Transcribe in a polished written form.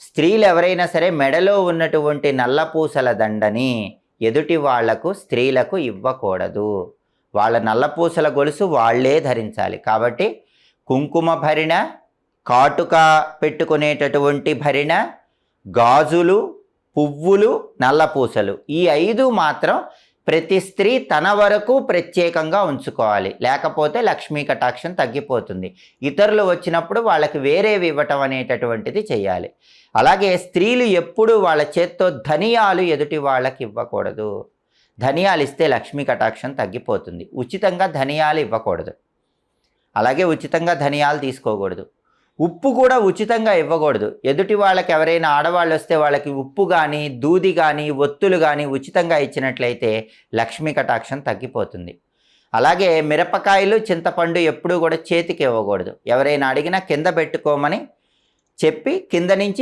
స్త్రీలు ఎవరైనా సరే మెడలో ఉన్నటువంటి నల్లపూసల దండని ఎదుటి వాళ్లకు స్త్రీలకు ఇవ్వకూడదు. వాళ్ళ నల్లపూసల గొలుసు వాళ్ళే ధరించాలి. కాబట్టి కుంకుమ భరిణ, కాటుక పెట్టుకునేటటువంటి భరిణ, గాజులు, పువ్వులు, నల్లపూసలు ఈ 5 మాత్రం ప్రతి స్త్రీ తన వరకు ప్రత్యేకంగా ఉంచుకోవాలి. లేకపోతే లక్ష్మీ కటాక్షం తగ్గిపోతుంది. ఇతరులు వచ్చినప్పుడు వాళ్ళకి వేరేవి ఇవ్వటం అనేటటువంటిది చేయాలి. అలాగే స్త్రీలు ఎప్పుడు వాళ్ళ చేత్తో ధనియాలు ఎదుటి వాళ్ళకి ఇవ్వకూడదు. ధనియాలు ఇస్తే లక్ష్మీ కటాక్షం తగ్గిపోతుంది. ఉచితంగా ధనియాలు ఇవ్వకూడదు. అలాగే ఉచితంగా ధనియాలు తీసుకోకూడదు. ఉప్పు కూడా ఉచితంగా ఇవ్వకూడదు. ఎదుటి వాళ్ళకి ఎవరైనా ఆడవాళ్ళు వస్తే వాళ్ళకి ఉప్పు కానీ, దూది కానీ, ఒత్తులు కానీ ఉచితంగా ఇచ్చినట్లయితే లక్ష్మీ కటాక్షం తగ్గిపోతుంది. అలాగే మిరపకాయలు, చింతపండు ఎప్పుడూ కూడా చేతికి ఇవ్వకూడదు. ఎవరైనా అడిగినా కింద పెట్టుకోమని చెప్పి కింద నుంచి